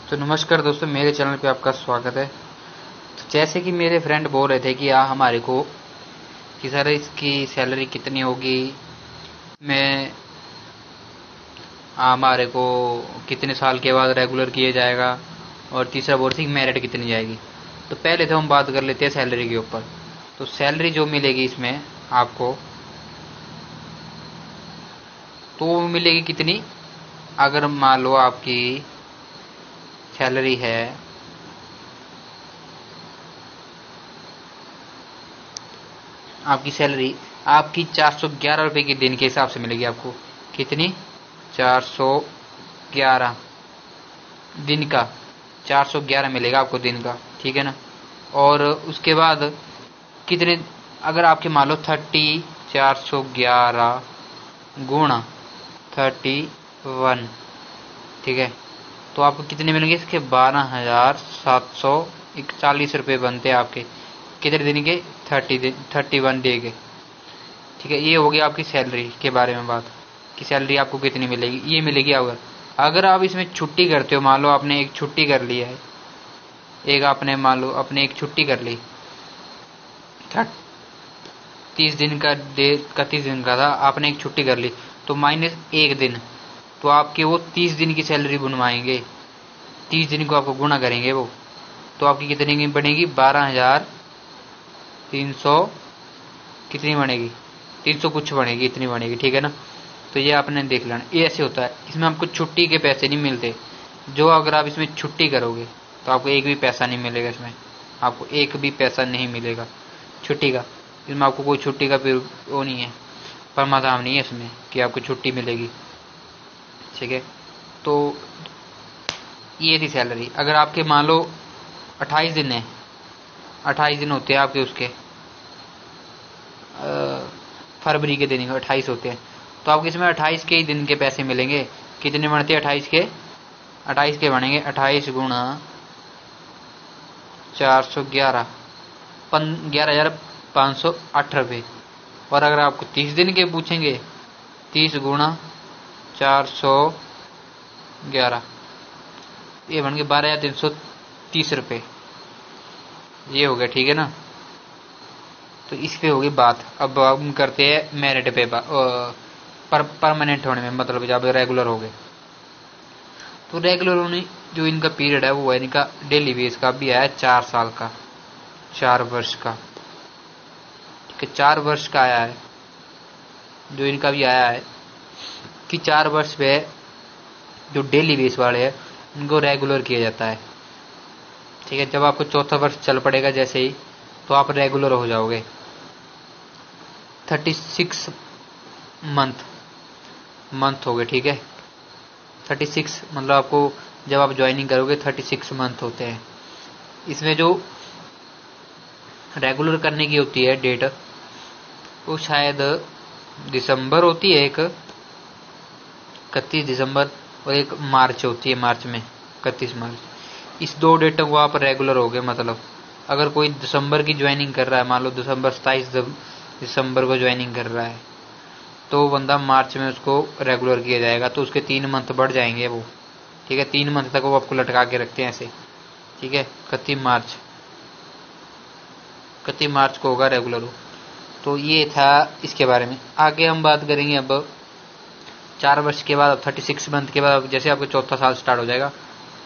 तो नमस्कार दोस्तों, मेरे चैनल पे आपका स्वागत है। तो जैसे कि मेरे फ्रेंड बोल रहे थे कि हमारे को कि सर इसकी सैलरी कितनी होगी, मैं हमारे को कितने साल के बाद रेगुलर किया जाएगा, और तीसरा बोल रही थी मेरिट कितनी जाएगी। तो पहले तो हम बात कर लेते हैं सैलरी के ऊपर। तो सैलरी जो मिलेगी इसमें आपको, तो वो मिलेगी कितनी, अगर मान लो आपकी सैलरी है आपकी सैलरी आपकी 411 रुपये की दिन के हिसाब से मिलेगी आपको। कितनी? 411 दिन का, 411 मिलेगा आपको दिन का, ठीक है ना। और उसके बाद कितने, अगर आपके मान लो 411 गुणा 31, ठीक है, तो आपको कितने मिलेंगे इसके? 12,741 रुपये बनते हैं आपके कितने दिन के? 31 डे के, ठीक है। ये हो गया आपकी सैलरी के बारे में बात कि सैलरी आपको कितनी मिलेगी। ये मिलेगी अगर आप इसमें छुट्टी करते हो, मान लो आपने एक छुट्टी कर ली है, मान लो आपने एक छुट्टी कर ली, 30 दिन का डे का 30 दिन का था, आपने एक छुट्टी कर ली, तो माइनस 1 दिन, तो आपके वो 30 दिन की सैलरी बनवाएंगे। 30 दिन को आपको गुणा करेंगे वो, तो आपकी कितनी की बनेगी? 12,300 कितनी बनेगी? 300 कुछ बनेगी, इतनी बनेगी, ठीक है ना। तो ये आपने देख लेना, ये ऐसे होता है। इसमें आपको छुट्टी के पैसे नहीं मिलते। जो अगर आप इसमें छुट्टी करोगे तो आपको एक भी पैसा नहीं मिलेगा। इसमें आपको एक भी पैसा नहीं मिलेगा छुट्टी का। इसमें आपको कोई छुट्टी का फिर वो नहीं है, परमाधाम नहीं है इसमें कि आपको छुट्टी मिलेगी, ठीक है। तो ये थी सैलरी। अगर आपके मान लो 28 दिन है, 28 दिन होते हैं आपके उसके, फरवरी के दिन 28 होते हैं, तो आपको इसमें 28 के ही दिन के पैसे मिलेंगे। कितने बनते हैं? 28 के बनेंगे। 28 गुणा 411, 11,508 रुपये। और अगर आपको 30 दिन के पूछेंगे, 30 गुणा 411, ये बन गए 12,330 रुपये। ये हो गया, ठीक है ना। तो इस पे होगी बात। अब हम करते हैं मेरिट पे परमानेंट होने में, मतलब जब रेगुलर हो गए। तो रेगुलर होने जो इनका पीरियड है वो है इनका डेली बेस का भी आया 4 साल का, 4 वर्ष का, ठीक है। 4 वर्ष का आया है जो इनका भी आया है कि 4 वर्ष पे जो डेली बेस वाले हैं उनको रेगुलर किया जाता है, ठीक है। जब आपको चौथा वर्ष चल पड़ेगा जैसे ही, तो आप रेगुलर हो जाओगे। 36 मंथ हो गए, ठीक है। 36 मतलब आपको जब आप ज्वाइनिंग करोगे 36 मंथ होते हैं। इसमें जो रेगुलर करने की होती है डेट, वो शायद दिसंबर होती है, एक 31 दिसंबर, और एक मार्च होती है, मार्च में 31 मार्च। इस 2 डेटों को आप रेगुलर हो गए। मतलब अगर कोई दिसंबर की ज्वाइनिंग कर रहा है, मान लो दिसंबर 27 दिसंबर को ज्वाइनिंग कर रहा है, तो बंदा मार्च में उसको रेगुलर किया जाएगा, तो उसके 3 मंथ बढ़ जाएंगे वो, ठीक है। 3 मंथ तक वो आपको लटका के रखते हैं ऐसे, ठीक है। 31 मार्च को होगा रेगुलर हो। तो ये था इसके बारे में। आगे हम बात करेंगे अब 4 वर्ष के बाद, 36 मंथ के बाद जैसे आपको चौथा साल स्टार्ट हो जाएगा,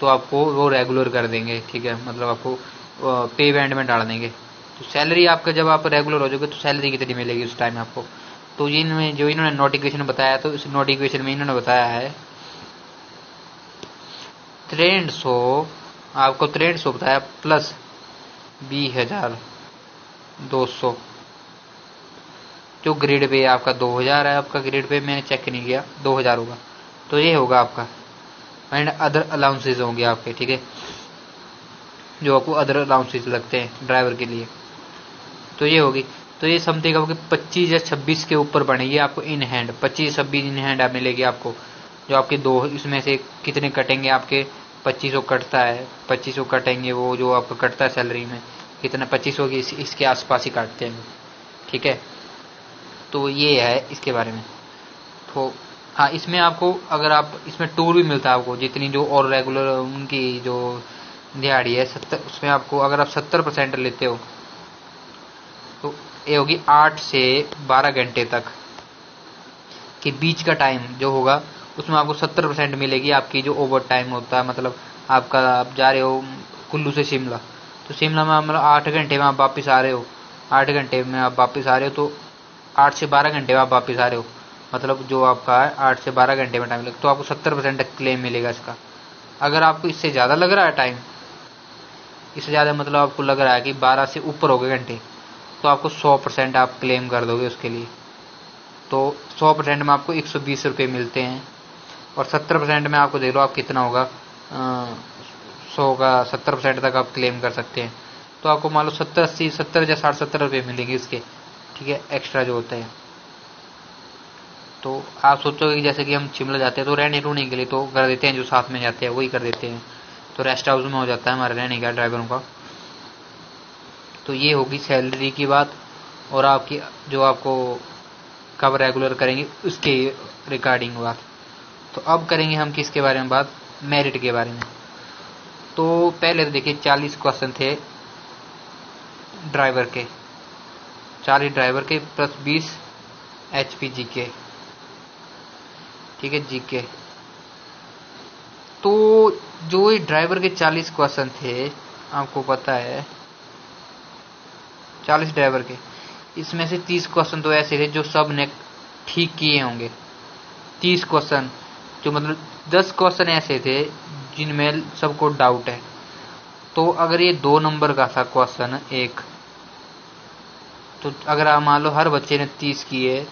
तो आपको वो रेगुलर कर देंगे, ठीक है। मतलब आपको पे बैंड में डाल देंगे। तो सैलरी आपका जब आप रेगुलर हो जाओगे तो सैलरी कितनी मिलेगी उस टाइम आपको, तो इनमें जो इन्होंने नोटिफिकेशन बताया, तो इस नोटिफिकेशन में इन्होंने बताया है 6300, आपको 6300 बताया प्लस 20,200। जो ग्रेड पे आपका 2000 है, आपका ग्रेड पे मैंने चेक नहीं किया, 2000 होगा। तो ये होगा आपका, एंड अदर अलाउंसेज होंगे आपके, ठीक है, जो आपको अदर अलाउंसेज लगते हैं ड्राइवर के लिए। तो ये होगी, तो ये समथिंग आपके 25 या 26 के ऊपर बनेगी आपको इन हैंड। 25-26 इन हैंड मिलेगी आपको। जो आपके दो, इसमें से कितने कटेंगे आपके? 2500 कटता है, 2500 कटेंगे, वो जो आपको कटता है सैलरी में कितना, 2500 की इसके आसपास ही काटते हैं, ठीक है। तो ये है इसके बारे में। तो हाँ, इसमें आपको अगर आप इसमें टूर भी मिलता है आपको, जितनी जो और रेगुलर उनकी जो दिहाड़ी है 70, उसमें आपको अगर आप 70% लेते हो तो ये होगी 8 से 12 घंटे तक के बीच का टाइम जो होगा, उसमें आपको 70% मिलेगी आपकी जो ओवर टाइम होता है। मतलब आपका आप जा रहे हो कुल्लू से शिमला, तो शिमला में मतलब 8 घंटे में आप वापस आ रहे हो, 8 घंटे में आप वापस आ रहे हो, तो 8 से 12 घंटे में आप वापस आ रहे हो, मतलब जो आपका है 8 से 12 घंटे में टाइम लगे, तो आपको 70% क्लेम मिलेगा इसका। अगर आपको इससे ज़्यादा लग रहा है टाइम, इससे ज़्यादा मतलब आपको लग रहा है कि 12 से ऊपर हो गए घंटे, तो आपको 100% आप क्लेम कर दोगे उसके लिए। तो 100% में आपको 120 रुपये मिलते हैं, और 70% में आपको देख लो आप कितना होगा, 100 का 70% तक आप क्लेम कर सकते हैं। तो आपको मान लो 70 80 70 या 60 70 रुपये मिलेंगे इसके, ठीक है, एक्स्ट्रा जो होता है। तो आप सोचोगे कि जैसे कि हम शिमला जाते हैं तो रहने रूने के लिए तो कर देते हैं, जो साथ में जाते हैं वही कर देते हैं, तो रेस्ट हाउस में हो जाता है हमारा रहने का ड्राइवरों का। तो ये होगी सैलरी की बात, और आपकी जो आपको कब रेगुलर करेंगे उसके रिगार्डिंग बात। तो अब करेंगे हम किसके बारे में बात, मेरिट के बारे में। तो पहले तो देखिए 40 क्वेश्चन थे ड्राइवर के, 40 ड्राइवर के प्लस 20 HP GK, ठीक है, GK। तो जो ये ड्राइवर के 40 क्वेश्चन थे, आपको पता है 40 ड्राइवर के, इसमें से 30 क्वेश्चन तो ऐसे थे जो सब ने ठीक किए होंगे। 30 क्वेश्चन जो मतलब 10 क्वेश्चन ऐसे थे जिनमें सबको डाउट है। तो अगर ये 2 नंबर का था क्वेश्चन एक, तो अगर आप मान लो हर बच्चे ने 30 किए,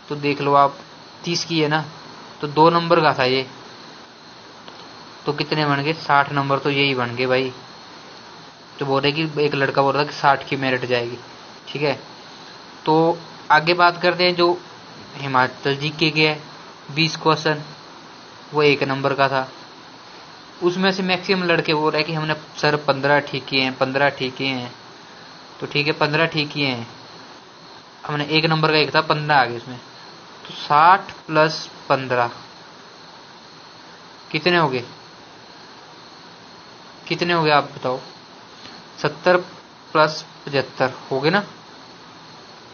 तो देख लो आप 30 किए ना, तो 2 नंबर का था ये, तो कितने बन गए, 60 नंबर तो यही बन गए भाई। तो बोल रहे कि एक लड़का बोल रहा कि 60 की मेरिट जाएगी, ठीक है। तो आगे बात करते हैं जो हिमाचल GK के है 20 क्वेश्चन, वो 1 नंबर का था। उसमें से मैक्सिमम लड़के बोल रहे हैं कि हमने सर 15 ठीक किए हैं, 15 ठीक किए हैं। तो ठीक है, 15 ठीक किए हैं, हमने 1 नंबर का एक था, 15 आ गए उसमें। तो 60 प्लस 15 कितने हो गए, कितने हो गए आप बताओ, 70 प्लस 75 हो गए ना,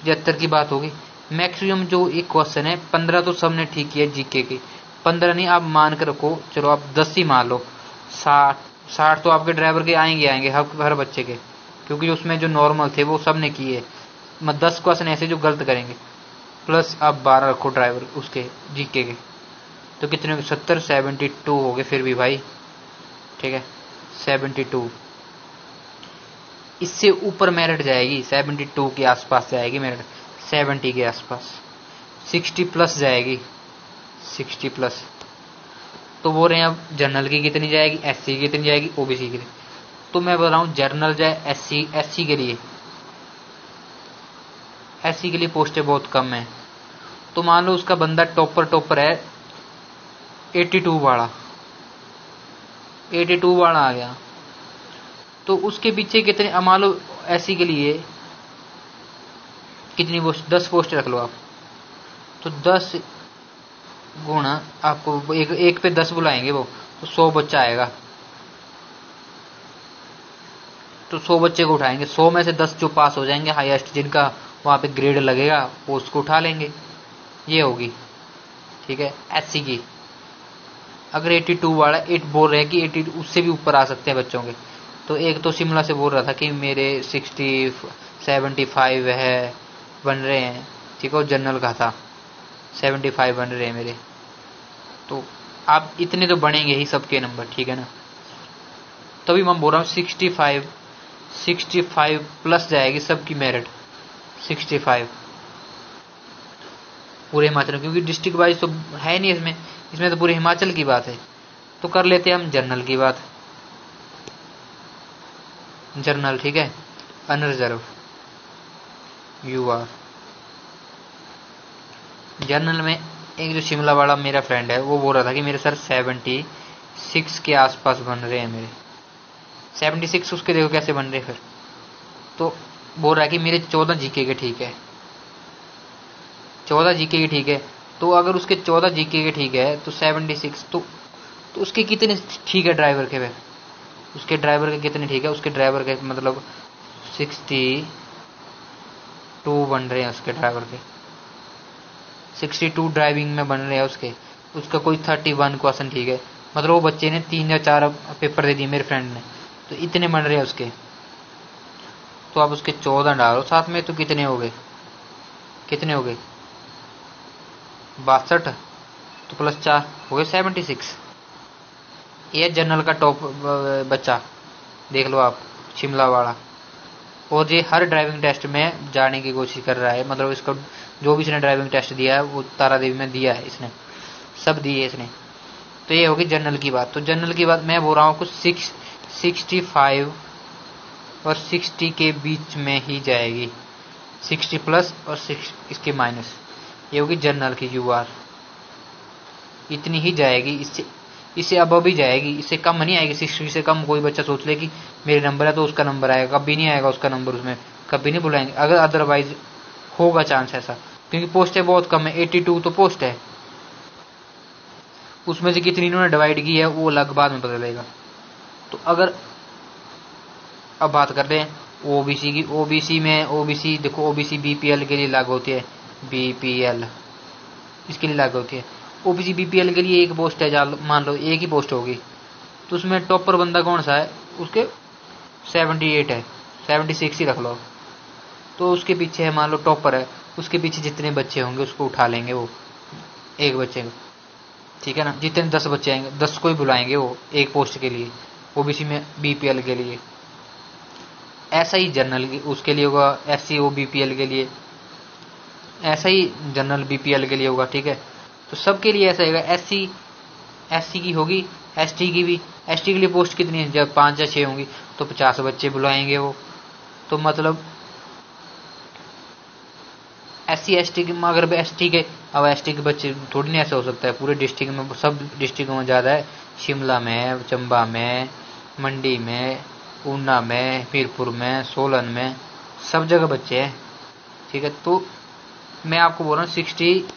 75 की बात होगी। मैक्सिमम जो एक क्वेश्चन है 15 तो सबने ठीक किया GK के, 15 नहीं आप मान कर रखो, चलो आप 10 ही मान लो, 60 तो आपके ड्राइवर के आएंगे हर बच्चे के, क्योंकि उसमें जो नॉर्मल थे वो सबने किए। 10 क्वेश्चन ऐसे जो गलत करेंगे, प्लस आप 12 रखो ड्राइवर उसके GK के, तो कितने 70 72 हो गए फिर भी भाई, ठीक है, 72। इससे ऊपर मेरिट जाएगी, 72 के आसपास जाएगी मेरिट, 70 के आसपास, 60 प्लस जाएगी, 60 प्लस। तो बोल रहे हैं अब जनरल की कितनी जाएगी, SC की कितनी जाएगी, OBC की। तो मैं बोल रहा हूँ जनरल जाए SC के लिए, SC के लिए पोस्टें बहुत कम है। तो मान लो उसका बंदा टॉपर है 82 वाला, 82 वाला आ गया, तो उसके पीछे कितने, मान लो SC के लिए कितनी पोस्ट, 10 पोस्ट रख लो आप, तो 10 गुणा आपको एक पे 10 बुलाएंगे वो, तो 100 बच्चा आएगा, तो 100 बच्चे को उठाएंगे, 100 में से 10 जो पास हो जाएंगे हाईएस्ट, जिनका वहां पे ग्रेड लगेगा वो उसको उठा लेंगे, ये होगी, ठीक है, SC की। अगर 82 वाला 8 बोल रहे हैं कि 80 उससे भी ऊपर आ सकते हैं बच्चों के, तो एक तो शिमला से बोल रहा था कि मेरे 60 75 है बन रहे हैं, ठीक है, जनरल का था 75 बन रहे हैं मेरे। तो आप इतने तो बनेंगे ही सबके नंबर, ठीक है ना। तभी मैं बोल रहा हूँ 65 प्लस जाएगी सबकी मेरिट, 65 पूरे हिमाचल, क्योंकि डिस्ट्रिक्ट वाइज तो है नहीं इसमें, इसमें तो पूरे हिमाचल की बात है। तो कर लेते हैं हम जनरल की बात, जनरल, ठीक है, अनरिजर्व UR। जनरल में एक जो शिमला वाला मेरा फ्रेंड है वो बोल रहा था कि मेरे सर 76 के आसपास बन रहे हैं मेरे, 76 उसके देखो कैसे बन रहे फिर। तो बोल रहा है कि मेरे 14 GK के ठीक है, 14 GK की ठीक है। तो तो अगर उसके 14 जीके के ठीक है तो 76 तो उसके कितने ठीक है ड्राइवर के? फिर उसके ड्राइवर के कितने ठीक है? उसके ड्राइवर के मतलब 62 बन रहे हैं उसके ड्राइवर के, 62 ड्राइविंग में बन रहे हैं उसके। उसका कोई 31 क्वेश्चन ठीक है, मतलब वो बच्चे ने 3 या 4 पेपर दे दिए मेरे फ्रेंड ने, तो इतने बन रहे हैं उसके। तो आप उसके 14 डालो साथ में, तो कितने हो गए? कितने हो गए? 62 तो प्लस 4 हो गए 76। ये जनरल का टॉप बच्चा देख लो आप, शिमला वाला। और ये हर ड्राइविंग टेस्ट में जाने की कोशिश कर रहा है, मतलब इसको जो भी इसने ड्राइविंग टेस्ट दिया है वो तारा देवी में दिया है इसने, सब दिए इसने। तो ये होगी जनरल की बात। तो जनरल की बात मैं बोल रहा हूँ कुछ 65 और 60 के बीच में ही जाएगी, 60 प्लस और 6 इसके माइनस, ये होगी जनरल की यूआर, इतनी ही जाएगी। इससे अब भी जाएगी, इससे कम नहीं आएगी। 60 से कम कोई बच्चा सोच ले कि मेरे नंबर है तो उसका नंबर आएगा, कभी नहीं आएगा उसका नंबर, उसमें कभी नहीं बुलाएंगे। अगर अदरवाइज होगा चांस ऐसा, क्योंकि पोस्टें बहुत कम है, 82 तो पोस्ट है, उसमें से कितनी इन्होंने डिवाइड की है वो अलग बाद में पता चलेगा। तो अगर अब बात करते हैं ओबीसी की, ओबीसी में ओबीसी देखो, ओबीसी बीपीएल के लिए लागू होती है, बीपीएल इसके लिए लागू होती है। ओबीसी बीपीएल के लिए एक पोस्ट है, मान लो एक ही पोस्ट होगी, तो उसमें टॉपर बंदा कौन सा है? उसके 78 है, 76 ही रख लो। तो उसके पीछे है, मान लो टॉपर है, उसके पीछे जितने बच्चे होंगे उसको उठा लेंगे वो एक बच्चे को, ठीक है ना। जितने 10 बच्चे आएंगे 10 को ही बुलाएंगे वो एक पोस्ट के लिए, ओबीसी में बीपीएल के लिए। ऐसा ही जनरल उसके लिए होगा, एससी ओ बीपीएल के लिए, ऐसा ही जनरल बीपीएल के लिए होगा, ठीक है। तो सबके लिए ऐसा होगा। एससी की होगी, एसटी की भी। एसटी के लिए पोस्ट कितनी है? जब 5 या 6 होंगी तो 50 बच्चे बुलाएंगे वो। तो मतलब एससी एसटी के, अगर एसटी के, अब एसटी के बच्चे थोड़ी नहीं ऐसा हो सकता है पूरे डिस्ट्रिक्ट में, सब डिस्ट्रिक्टों में ज़्यादा है, शिमला में, चंबा में, मंडी में, ऊना में, मीरपुर में, सोलन में, सब जगह बच्चे हैं, ठीक है। तो मैं आपको बोल रहा हूँ 60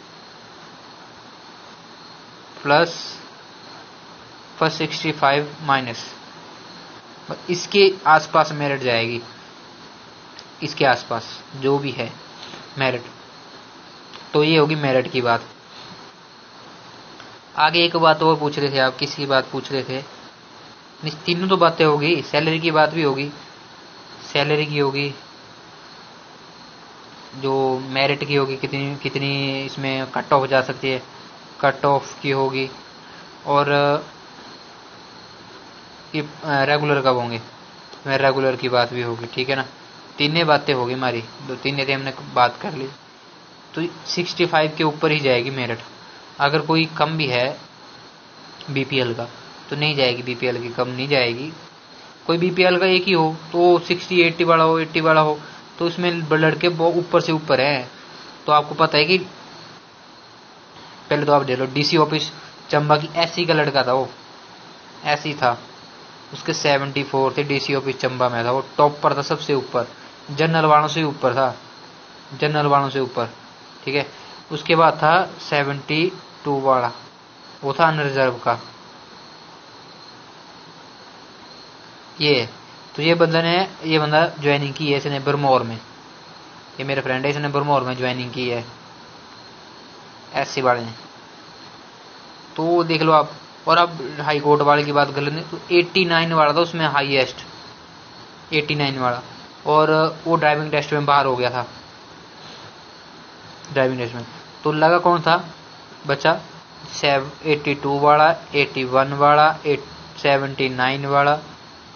प्लस 65 माइनस, इसके आसपास मेरिट जाएगी, इसके आसपास जो भी है मेरिट। तो ये होगी मेरिट की बात। आगे एक बात और पूछ रहे थे आप, किसकी बात पूछ रहे थे? तीनों तो बातें होगी, सैलरी की बात भी होगी, सैलरी की होगी, जो मेरिट की होगी, कितनी कितनी इसमें कट ऑफ जा सकती है, कट ऑफ की होगी, और रेगुलर कब होंगे, रेगुलर की बात भी होगी, ठीक है ना। तीनों बातें होगी हमारी, दो तीन थे हमने बात कर ली। तो 65 के ऊपर ही जाएगी मेरिट। अगर कोई कम भी है बीपीएल का तो नहीं जाएगी, बीपीएल की कम नहीं जाएगी। कोई बीपीएल का एक ही हो तो 60 80 वाला हो, 80 वाला हो, तो इसमें लड़के ऊपर से ऊपर हैं। तो आपको पता है कि पहले तो आप देख लो, डीसी ऑफिस चंबा की एससी का लड़का था, वो एससी था, उसके 74 थे, डीसी ऑफिस चंबा में था, वो टॉप पर था, सबसे ऊपर, जनरल वालों से ऊपर था, जनरल वालों से ऊपर, ठीक है। उसके बाद था 72 वाला, वो था अनरिजर्व का। ये तो ये बंदा ज्वाइनिंग की है इसने बरमौर में, ये मेरा फ्रेंड है, इसने बरमौर में ज्वाइनिंग की है एससी वाले ने। तो देख लो आप। और अब हाई कोर्ट वाले की बात कर लेते तो 89 वाला था उसमें हाईएस्ट, 89 वाला, और वो ड्राइविंग टेस्ट में बाहर हो गया था, ड्राइविंग टेस्ट में। तो लगा कौन था बच्चा? 82 वाला, 81 वाला, 79 वाला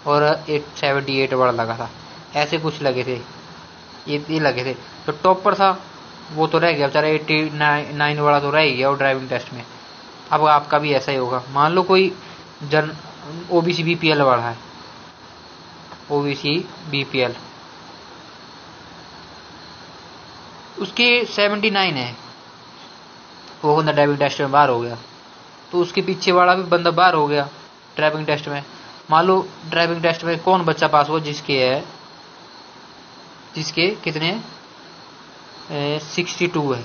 और 78 वाला लगा था, ऐसे कुछ लगे थे, ये लगे थे। तो टॉपर था वो तो रह गया बेचारा, 89 वाला तो रह ही गया वो ड्राइविंग टेस्ट में। अब आपका भी ऐसा ही होगा। मान लो कोई ओबीसी बीपीएल वाला है, ओबीसी बीपीएल, उसके 79 है, वो बंदा ड्राइविंग टेस्ट में बाहर हो गया, तो उसके पीछे वाला भी बंदा बाहर हो गया ड्राइविंग टेस्ट में। मान लो ड्राइविंग टेस्ट में कौन बच्चा पास हुआ? जिसके कितने 62 है,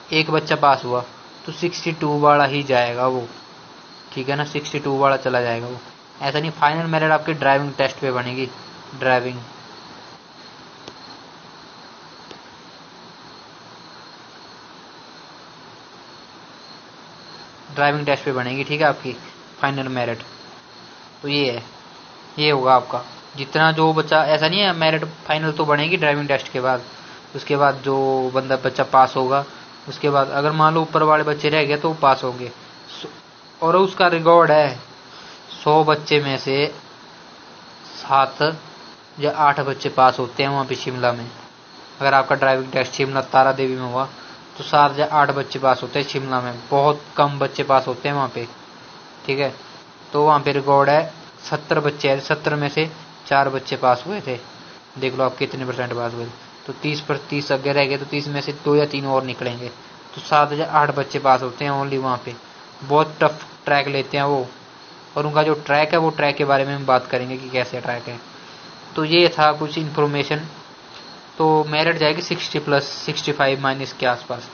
एक बच्चा पास हुआ तो 62 वाला ही जाएगा वो, ठीक है ना, 62 वाला चला जाएगा वो। ऐसा नहीं, फाइनल मेरिट आपकी ड्राइविंग टेस्ट पे बनेगी, ड्राइविंग टेस्ट पे बनेगी, ठीक है, आपकी फाइनल मेरिट। तो ये है, ये होगा आपका जितना जो बच्चा, ऐसा नहीं है मेरिट फाइनल तो बनेगी ड्राइविंग टेस्ट के बाद, उसके बाद जो बच्चा पास होगा, उसके बाद अगर मान लो ऊपर वाले बच्चे रह गए तो वो पास होंगे। और उसका रिकॉर्ड है 100 बच्चे में से 7 या 8 बच्चे पास होते हैं वहाँ पे शिमला में। अगर आपका ड्राइविंग टेस्ट शिमला तारा देवी में हुआ तो 7 या 8 बच्चे पास होते हैं शिमला में, बहुत कम बच्चे पास होते हैं वहाँ पे, ठीक है। तो वहाँ पे रिकॉर्ड है 70 बच्चे हैं, 70 में से 4 बच्चे पास हुए थे, देख लो आप कितने % पास हुए। तो 30 अगर रह गए तो 30 में से 2 या 3 और निकलेंगे, तो 7 या 8 बच्चे पास होते हैं ओनली वहाँ पे। बहुत टफ ट्रैक लेते हैं वो, और उनका जो ट्रैक है वो ट्रैक के बारे में हम बात करेंगे कि कैसे ट्रैक है। तो ये था कुछ इन्फॉर्मेशन। तो मेरिट जाएगी 60+ 65 माइनस के आसपास,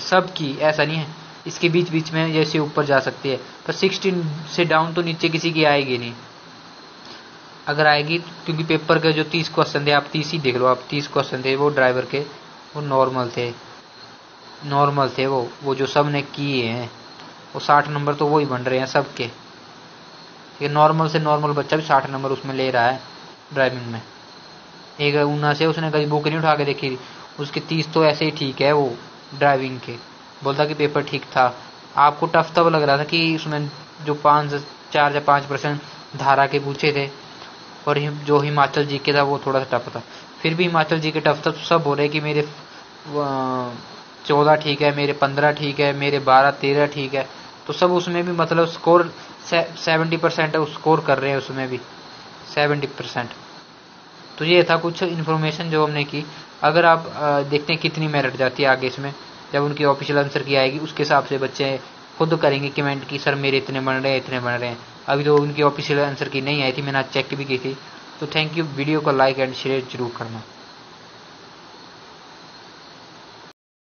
सब की, ऐसा नहीं है, इसके बीच बीच में जैसे ऊपर जा सकती है, पर 16 से डाउन तो नीचे किसी की आएगी नहीं। अगर आएगी क्योंकि पेपर के जो 30 क्वेश्चन थे, आप 30 ही देख लो, आप 30 क्वेश्चन थे वो ड्राइवर के, वो नॉर्मल थे वो जो सब ने किए हैं, वो 60 नंबर तो वो ही बन रहे हैं सबके, ठीक है। नॉर्मल से नॉर्मल बच्चा भी 60 नंबर उसमें ले रहा है ड्राइविंग में। एक ऊना से, उसने कभी बुक नहीं उठा के देखी, उसके 30 तो ऐसे ही ठीक है वो ड्राइविंग के, बोलता कि पेपर ठीक था। आपको टफ तब लग रहा था कि उसमें जो 4 या 5% धारा के पूछे थे, और जो हिमाचल जी के था वो थोड़ा सा टफ था। फिर भी हिमाचल जी के टफ था, तो सब हो रहे कि मेरे 14 ठीक है, मेरे 15 ठीक है, मेरे 12-13 ठीक है। तो सब उसमें भी मतलब स्कोर 70% स्कोर कर रहे हैं उसमें भी 70%। तो ये था कुछ इन्फॉर्मेशन जो हमने की। अगर आप देखते हैं कितनी मेरिट जाती है आगे इसमें, जब उनकी ऑफिशियल आंसर की आएगी उसके हिसाब से बच्चे खुद करेंगे कमेंट की सर मेरे इतने बन रहे हैं, इतने बन रहे हैं। अभी तो उनकी ऑफिशियल आंसर की नहीं आई थी, मैंने आज चेक भी की थी। तो थैंक यू, वीडियो को लाइक एंड शेयर जरूर करना।